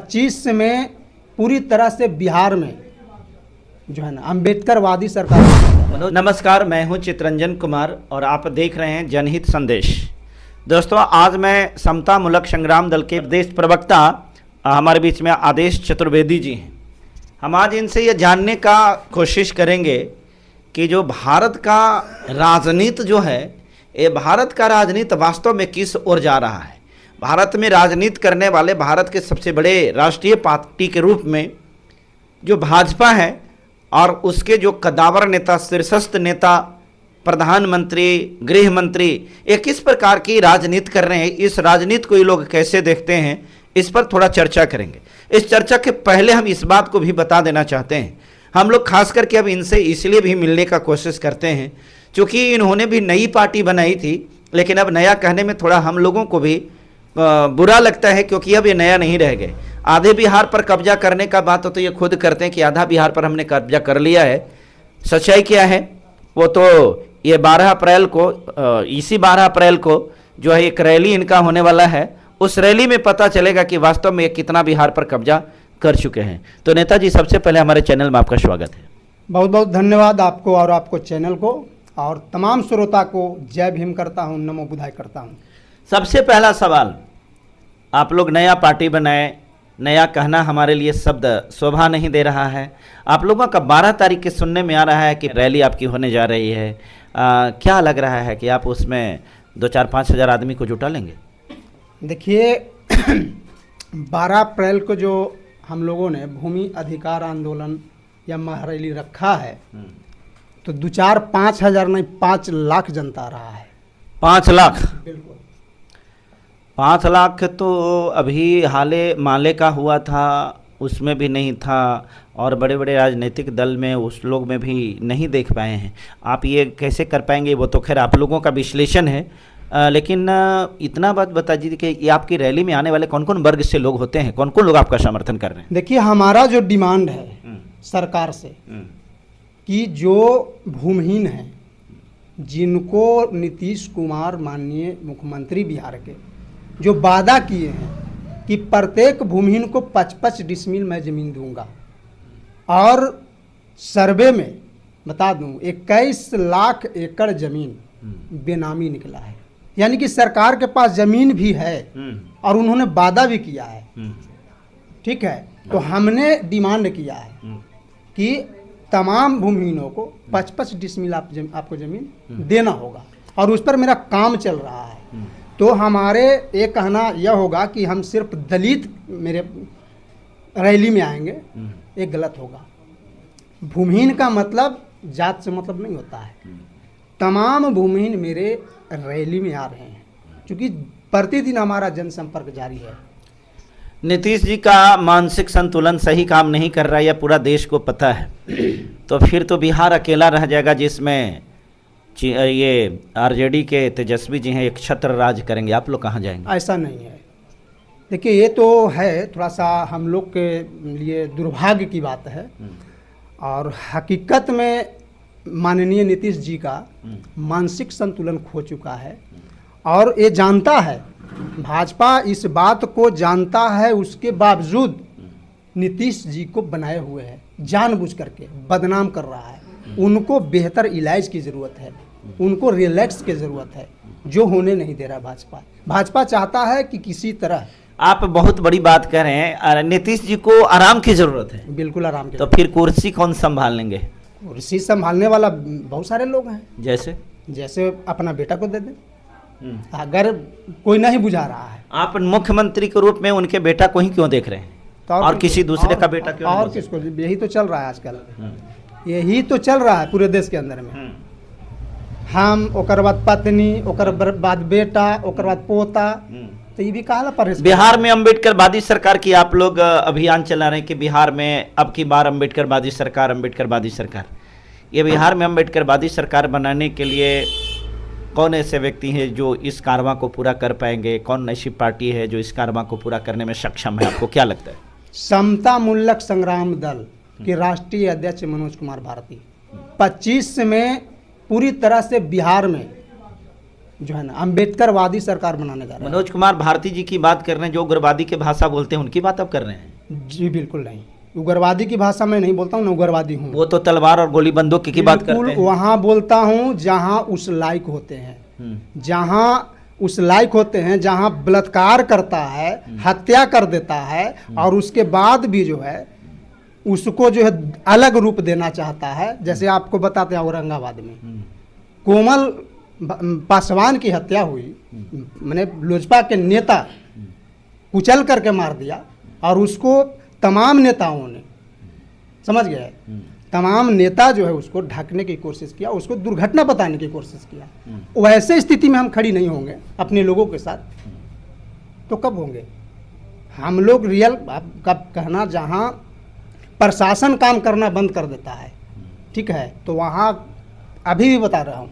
25 में पूरी तरह से बिहार में जो है ना अम्बेडकरवादी सरकार। नमस्कार, मैं हूं चितरंजन कुमार और आप देख रहे हैं जनहित संदेश। दोस्तों, आज मैं समता मूलक संग्राम दल के प्रदेश प्रवक्ता हमारे बीच में आदेश चतुर्वेदी जी हैं। हम आज इनसे ये जानने का कोशिश करेंगे कि जो भारत का राजनीति जो है, ये भारत का राजनीति वास्तव में किस ओर जा रहा है। भारत में राजनीति करने वाले भारत के सबसे बड़े राष्ट्रीय पार्टी के रूप में जो भाजपा है और उसके जो कदावर नेता, शीर्षस्थ नेता, प्रधानमंत्री, गृह मंत्री, ये किस प्रकार की राजनीति कर रहे हैं, इस राजनीति को ये लोग कैसे देखते हैं, इस पर थोड़ा चर्चा करेंगे। इस चर्चा के पहले हम इस बात को भी बता देना चाहते हैं, हम लोग खास करके अब इनसे इसलिए भी मिलने का कोशिश करते हैं क्योंकि इन्होंने भी नई पार्टी बनाई थी, लेकिन अब नया कहने में थोड़ा हम लोगों को भी बुरा लगता है क्योंकि अब ये नया नहीं रह गए। आधे बिहार पर कब्जा करने का बात तो ये खुद करते हैं कि आधा बिहार पर हमने कब्जा कर लिया है। सच्चाई क्या है वो तो ये 12 अप्रैल को, इसी 12 अप्रैल को जो है एक रैली इनका होने वाला है, उस रैली में पता चलेगा कि वास्तव में कितना बिहार पर कब्जा कर चुके हैं। तो नेताजी, सबसे पहले हमारे चैनल में आपका स्वागत है। बहुत बहुत धन्यवाद आपको और आपको चैनल को और तमाम श्रोता को जय भीम करता हूँ, नमो बुधाय करता हूँ। सबसे पहला सवाल, आप लोग नया पार्टी बनाए, नया कहना हमारे लिए शब्द शोभा नहीं दे रहा है। आप लोगों का 12 तारीख के सुनने में आ रहा है कि रैली आपकी होने जा रही है। क्या लग रहा है कि आप उसमें 2-4-5 हज़ार आदमी को जुटा लेंगे? देखिए 12 अप्रैल को जो हम लोगों ने भूमि अधिकार आंदोलन या महारैली रखा है तो 2-4-5 हज़ार नहीं, 5 लाख जनता आ रहा है। 5 लाख? बिल्कुल। 5 लाख तो अभी हाले माले का हुआ था, उसमें भी नहीं था, और बड़े बड़े राजनीतिक दल में उस लोग में भी नहीं देख पाए हैं। आप ये कैसे कर पाएंगे, वो तो खैर आप लोगों का विश्लेषण है, लेकिन इतना बात बता दीजिए कि ये आपकी रैली में आने वाले कौन कौन वर्ग से लोग होते हैं, कौन कौन लोग आपका समर्थन कर रहे हैं? देखिए, हमारा जो डिमांड है सरकार से कि जो भूमिहीन हैं, जिनको नीतीश कुमार माननीय मुख्यमंत्री बिहार के जो वादा किए हैं कि प्रत्येक भूमिहीन को 55 डिसमिल मैं ज़मीन दूंगा, और सर्वे में बता दूं 21 लाख एकड़ ज़मीन बेनामी निकला है। यानी कि सरकार के पास ज़मीन भी है और उन्होंने वादा भी किया है। ठीक है, तो हमने डिमांड किया है कि तमाम भूमिहीनों को 55 डिसमिल आपको ज़मीन देना होगा, और उस पर मेरा काम चल रहा है। तो हमारे ये कहना यह होगा कि हम सिर्फ दलित मेरे रैली में आएंगे, ये गलत होगा। भूमिहीन का मतलब जात से मतलब नहीं होता है। तमाम भूमिहीन मेरे रैली में आ रहे हैं क्योंकि प्रतिदिन हमारा जनसंपर्क जारी है। नीतीश जी का मानसिक संतुलन सही काम नहीं कर रहा है, यह पूरा देश को पता है। तो फिर तो बिहार अकेला रह जाएगा जिसमें ये आरजेडी के तेजस्वी जी हैं, एक छत्र राज करेंगे। आप लोग कहाँ जाएंगे? ऐसा नहीं है। देखिए, ये तो है थोड़ा सा हम लोग के लिए दुर्भाग्य की बात है, और हकीकत में माननीय नीतीश जी का मानसिक संतुलन खो चुका है, और ये जानता है, भाजपा इस बात को जानता है, उसके बावजूद नीतीश जी को बनाए हुए है, जानबूझ करके बदनाम कर रहा है। उनको बेहतर इलाज की ज़रूरत है, उनको रिलैक्स की ज़रूरत है, जो होने नहीं दे रहा भाजपा। भाजपा चाहता है कि किसी तरह। आप बहुत बड़ी बात कह रहे हैं, नीतीश जी को आराम की ज़रूरत है। बिल्कुल आराम की। तो फिर कुर्सी कौन संभाल लेंगे? कुर्सी संभालने वाला बहुत सारे लोग हैं। जैसे अपना बेटा को दे दें, अगर कोई नहीं बुझा रहा है। आप मुख्यमंत्री के रूप में उनके बेटा को ही क्यों देख रहे हैं, तो और किसी दूसरे का बेटा क्यों? और किसको? यही तो चल रहा है आजकल, यही तो चल रहा है पूरे देश के अंदर में। हम ओकर बाद पत्नी, ओकर बाद बेटा, ओकर बाद पोता, तो ये भी कहा परहेज। बिहार में अम्बेडकरवादी सरकार की आप लोग अभियान चला रहे हैं कि बिहार में अब की बार अम्बेडकरवादी सरकार, अम्बेडकरवादी सरकार। ये बिहार में अम्बेडकरवादी सरकार बनाने के लिए कौन ऐसे व्यक्ति हैं जो इस कारवां को पूरा कर पाएंगे? कौन ऐसी पार्टी है जो इस कारवां को पूरा करने में सक्षम है? आपको क्या लगता है? समता मूलक संग्राम दल के राष्ट्रीय अध्यक्ष मनोज कुमार भारती 25 में पूरी तरह से बिहार में जो है ना अम्बेडकरवादी सरकार बनाने जा रहे हैं। मनोज कुमार भारती जी की बात कर रहे हैं, जो उग्रवादी के भाषा बोलते हैं, उनकी बात आप कर रहे हैं? जी बिल्कुल नहीं, उग्रवादी की भाषा में नहीं बोलता हूँ, मैं उग्रवादी हूँ। वो तो तलवार और गोली बंदूक की बात करते हैं। वहाँ बोलता हूँ जहाँ उस लायक होते हैं, जहाँ उस लायक होते हैं, जहाँ बलात्कार करता है, हत्या कर देता है और उसके बाद भी जो है उसको जो है अलग रूप देना चाहता है। जैसे आपको बताते हैं औरंगाबाद में कोमल पासवान की हत्या हुई, मैंने लोजपा के नेता कुचल करके मार दिया और उसको तमाम नेताओं ने, समझ गए, तमाम नेता जो है उसको ढकने की कोशिश किया, उसको दुर्घटना बताने की कोशिश किया। वैसे स्थिति में हम खड़ी नहीं होंगे अपने लोगों के साथ, तो कब होंगे हम लोग रियल? कब कहना, जहाँ प्रशासन काम करना बंद कर देता है, ठीक है, तो वहाँ अभी भी बता रहा हूँ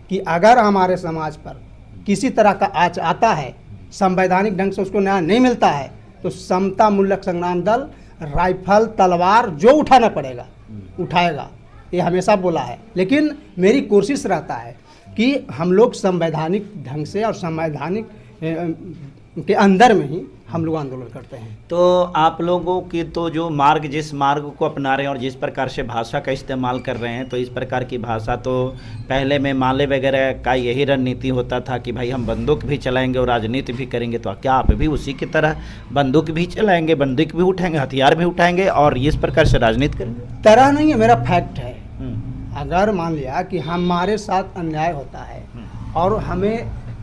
कि अगर हमारे समाज पर किसी तरह का आँच आता है, संवैधानिक ढंग से उसको न्याय नहीं मिलता है, तो समता मूलक संग्राम दल राइफल तलवार जो उठाना पड़ेगा उठाएगा, ये हमेशा बोला है। लेकिन मेरी कोशिश रहता है कि हम लोग संवैधानिक ढंग से और संवैधानिक के अंदर में ही हम लोग आंदोलन करते हैं। तो आप लोगों की तो जो मार्ग, जिस मार्ग को अपना रहे हैं और जिस प्रकार से भाषा का इस्तेमाल कर रहे हैं, तो इस प्रकार की भाषा तो पहले में माले वगैरह का यही रणनीति होता था कि भाई हम बंदूक भी चलाएंगे और राजनीति भी करेंगे। तो क्या आप भी उसी की तरह बंदूक भी चलाएंगे, बंदूक भी उठाएंगे, हथियार भी उठाएंगे और इस प्रकार से राजनीति करेंगे? तरह नहीं है, मेरा फैक्ट है। अगर मान लिया कि हमारे साथ अन्याय होता है और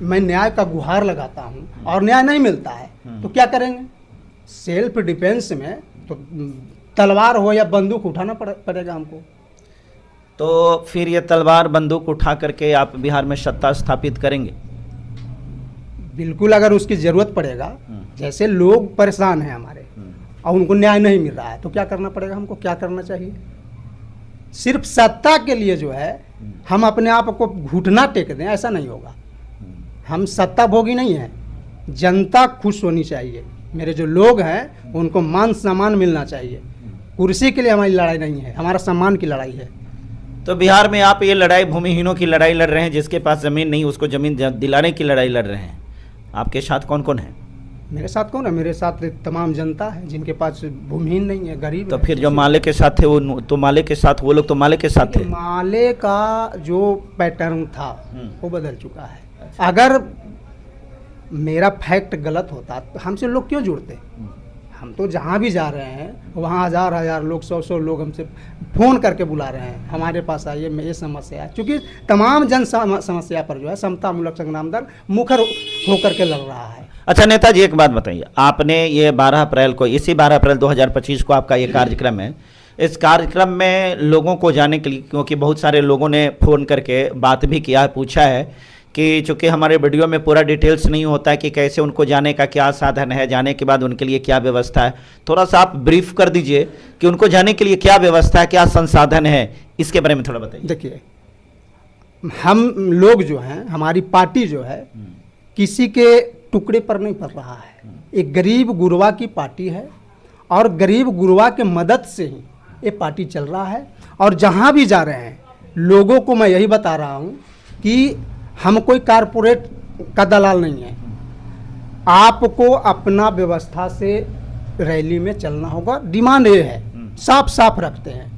मैं न्याय का गुहार लगाता हूँ और न्याय नहीं मिलता है, तो क्या करेंगे? सेल्फ डिफेंस में तो तलवार हो या बंदूक उठाना पड़ेगा हमको। तो फिर ये तलवार बंदूक उठा करके आप बिहार में सत्ता स्थापित करेंगे? बिल्कुल, अगर उसकी ज़रूरत पड़ेगा। जैसे लोग परेशान हैं हमारे और उनको न्याय नहीं मिल रहा है, तो क्या करना पड़ेगा हमको? क्या करना चाहिए? सिर्फ सत्ता के लिए जो है हम अपने आप को घुटना टेक दें, ऐसा नहीं होगा। हम सत्ता भोगी नहीं हैं, जनता खुश होनी चाहिए। मेरे जो लोग हैं उनको मान सम्मान मिलना चाहिए। कुर्सी के लिए हमारी लड़ाई नहीं है, हमारा सम्मान की लड़ाई है। तो बिहार में आप ये लड़ाई भूमिहीनों की लड़ाई लड़ रहे हैं, जिसके पास ज़मीन नहीं उसको ज़मीन दिलाने की लड़ाई लड़ रहे हैं। आपके साथ कौन कौन है? मेरे साथ कौन है? मेरे साथ तमाम जनता है जिनके पास भूमिहीन नहीं है, गरीब तो है। फिर जो माले के साथ थे वो तो माले के साथ, वो लोग तो माले के साथ थे। माले का जो पैटर्न था वो बदल चुका है। अगर मेरा फैक्ट गलत होता तो हमसे लोग क्यों जुड़ते? हम तो जहाँ भी जा रहे हैं वहाँ हजार हजार लोग, 100 लोग हमसे फ़ोन करके बुला रहे हैं, हमारे पास आइए, ये समस्या है। क्योंकि तमाम जन समस्या पर जो है समता मूलक संग्राम दल मुखर होकर के लड़ रहा है। अच्छा नेताजी, एक बात बताइए, आपने ये 12 अप्रैल को, इसी 12 अप्रैल 2025 को आपका ये कार्यक्रम है, इस कार्यक्रम में लोगों को जाने के लिए, क्योंकि बहुत सारे लोगों ने फ़ोन करके बात भी किया, पूछा है कि चूँकि हमारे वीडियो में पूरा डिटेल्स नहीं होता है कि कैसे उनको जाने का क्या साधन है, जाने के बाद उनके लिए क्या व्यवस्था है, थोड़ा सा आप ब्रीफ कर दीजिए कि उनको जाने के लिए क्या व्यवस्था है, क्या संसाधन है, इसके बारे में थोड़ा बताइए। देखिए, हम लोग जो हैं, हमारी पार्टी जो है किसी के टुकड़े पर नहीं पड़ रहा है। एक गरीब गुरबा की पार्टी है और गरीब गुरबा के मदद से ही ये पार्टी चल रहा है। और जहाँ भी जा रहे हैं लोगों को मैं यही बता रहा हूँ कि हम कोई कारपोरेट का दलाल नहीं है। आपको अपना व्यवस्था से रैली में चलना होगा। डिमांड ये है, साफ साफ रखते हैं,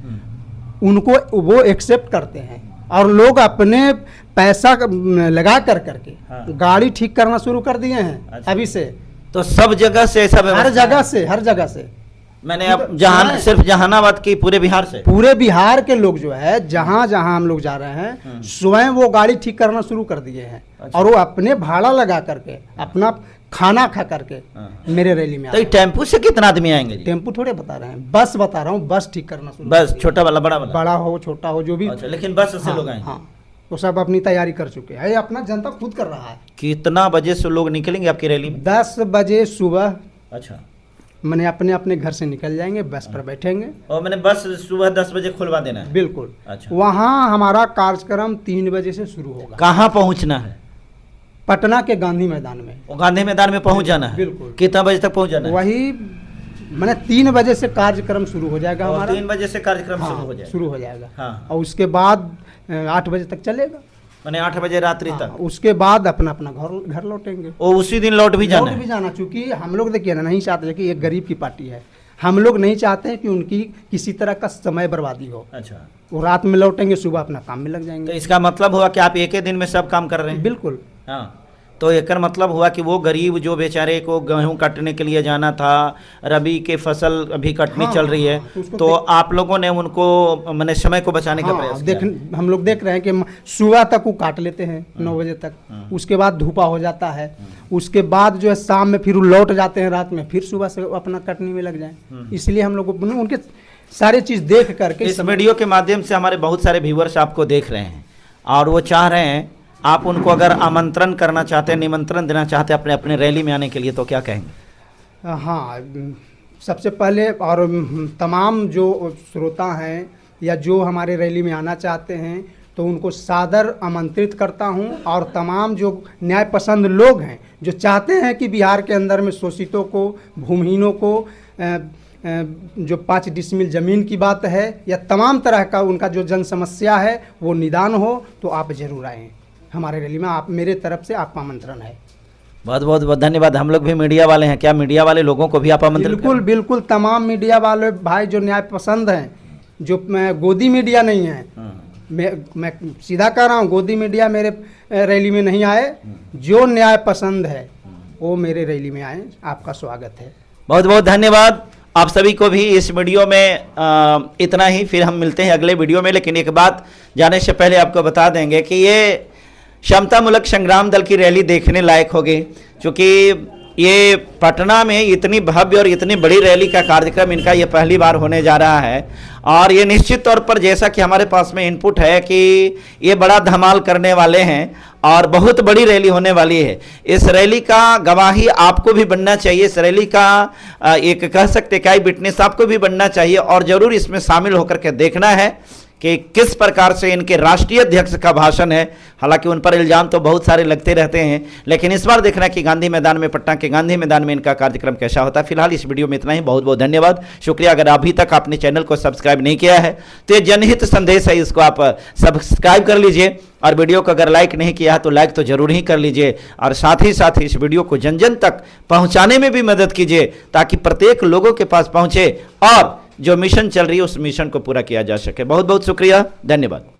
उनको वो एक्सेप्ट करते हैं और लोग अपने पैसा लगा करके गाड़ी ठीक करना शुरू कर दिए हैं। अच्छा। अभी से तो सब जगह से ऐसा, हर जगह से मैंने अब सिर्फ जहानाबाद की, पूरे बिहार से, पूरे बिहार के लोग जो है जहाँ जहाँ हम लोग जा रहे हैं स्वयं वो गाड़ी ठीक करना शुरू कर दिए हैं। अच्छा। और वो अपने भाड़ा लगा करके अपना खाना खा करके मेरे रैली में। तो टेम्पू से कितना आदमी आएंगे? टेम्पू थोड़े बता रहे हैं, बस बता रहा हूँ, बस ठीक करना शुरू। बस छोटा वाला, बड़ा हो छोटा हो जो भी। अच्छा, लेकिन बस से लोग आएंगे? हाँ, वो सब अपनी तैयारी कर चुके हैं, अपना जनता खुद कर रहा है। कितना बजे से लोग निकलेंगे आपकी रैली में? 10 बजे सुबह। अच्छा, मैंने अपने घर से निकल जाएंगे, बस पर बैठेंगे और मैंने बस सुबह 10 बजे खुलवा देना है? बिल्कुल। अच्छा, वहाँ हमारा कार्यक्रम 3 बजे से शुरू होगा। कहाँ पहुँचना है? पटना के गांधी मैदान में। वो गांधी मैदान में पहुँच जाना है? बिल्कुल। कितना बजे तक पहुँच जाना है? वही मैंने 3 बजे से कार्यक्रम शुरू हो जाएगा हमारा। 3 बजे से कार्यक्रम शुरू हो जाएगा। हाँ। और उसके बाद 8 बजे तक चलेगा, मैंने 8 बजे रात्रि तक। उसके बाद अपना घर लौटेंगे। और उसी दिन लौट भी जाना चूँकि हम लोग देखिए ना, नहीं चाहते कि एक गरीब की पार्टी है, हम लोग नहीं चाहते हैं कि उनकी किसी तरह का समय बर्बादी हो। अच्छा, वो रात में लौटेंगे, सुबह अपना काम में लग तो जाएंगे। इसका मतलब हुआ कि आप एक ही दिन में सब काम कर रहे हैं? बिल्कुल। हाँ, तो एकर मतलब हुआ कि वो गरीब जो बेचारे को गेहूं काटने के लिए जाना था, रबी के फसल अभी कटनी हाँ, चल रही है, तो उसको तो आप लोगों ने उनको मैंने समय को बचाने का हाँ, प्रयास किया। हम लोग देख रहे हैं कि सुबह तक वो काट लेते हैं 9 बजे तक, उसके बाद धूपा हो जाता है, उसके बाद जो है शाम में फिर वो लौट जाते हैं रात में, फिर सुबह से अपना कटनी में लग जाए। इसलिए हम लोग उनके सारे चीज़ देख करके इस वीडियो के माध्यम से हमारे बहुत सारे व्यूवर्स आपको देख रहे हैं और वो चाह रहे हैं, आप उनको अगर आमंत्रण करना चाहते हैं, निमंत्रण देना चाहते हैं अपने अपने रैली में आने के लिए, तो क्या कहेंगे? हाँ, सबसे पहले और तमाम जो श्रोता हैं या जो हमारे रैली में आना चाहते हैं तो उनको सादर आमंत्रित करता हूं, और तमाम जो न्याय पसंद लोग हैं जो चाहते हैं कि बिहार के अंदर में शोषितों को, भूमिहीनों को जो 5 डिसमिल ज़मीन की बात है या तमाम तरह का उनका जो जन समस्या है वो निदान हो, तो आप ज़रूर आएँ हमारे रैली में। आप मेरे तरफ से आपका आमंत्रण है। बहुत बहुत धन्यवाद। हम लोग भी मीडिया वाले हैं, क्या मीडिया वाले लोगों को भी आप आमंत्रित? बिल्कुल बिल्कुल, तमाम मीडिया वाले भाई जो न्याय पसंद हैं, जो गोदी मीडिया नहीं है, मैं सीधा कह रहा हूँ, गोदी मीडिया मेरे रैली में नहीं आए, जो न्याय पसंद है वो मेरे रैली में आए, आपका स्वागत है। बहुत बहुत धन्यवाद आप सभी को भी। इस वीडियो में इतना ही, फिर हम मिलते हैं अगले वीडियो में। लेकिन एक बात जाने से पहले आपको बता देंगे कि ये समतामूलक संग्राम दल की रैली देखने लायक होगी, क्योंकि ये पटना में इतनी भव्य और इतनी बड़ी रैली का कार्यक्रम इनका ये पहली बार होने जा रहा है। और ये निश्चित तौर पर, जैसा कि हमारे पास में इनपुट है कि ये बड़ा धमाल करने वाले हैं और बहुत बड़ी रैली होने वाली है। इस रैली का गवाही आपको भी बनना चाहिए, इस रैली का एक कह सकते क्या विटनेस आपको भी बनना चाहिए, और ज़रूर इसमें शामिल होकर के देखना है कि किस प्रकार से इनके राष्ट्रीय अध्यक्ष का भाषण है। हालांकि उन पर इल्ज़ाम तो बहुत सारे लगते रहते हैं, लेकिन इस बार देखना कि गांधी मैदान में, पटना के गांधी मैदान में इनका कार्यक्रम कैसा होता है। फिलहाल इस वीडियो में इतना ही। बहुत बहुत धन्यवाद, शुक्रिया। अगर अभी तक आपने चैनल को सब्सक्राइब नहीं किया है तो ये जनहित संदेश है, इसको आप सब्सक्राइब कर लीजिए, और वीडियो को अगर लाइक नहीं किया तो लाइक तो जरूर ही कर लीजिए, और साथ ही इस वीडियो को जन जन तक पहुँचाने में भी मदद कीजिए, ताकि प्रत्येक लोगों के पास पहुँचे और जो मिशन चल रही है उस मिशन को पूरा किया जा सके। बहुत बहुत शुक्रिया, धन्यवाद।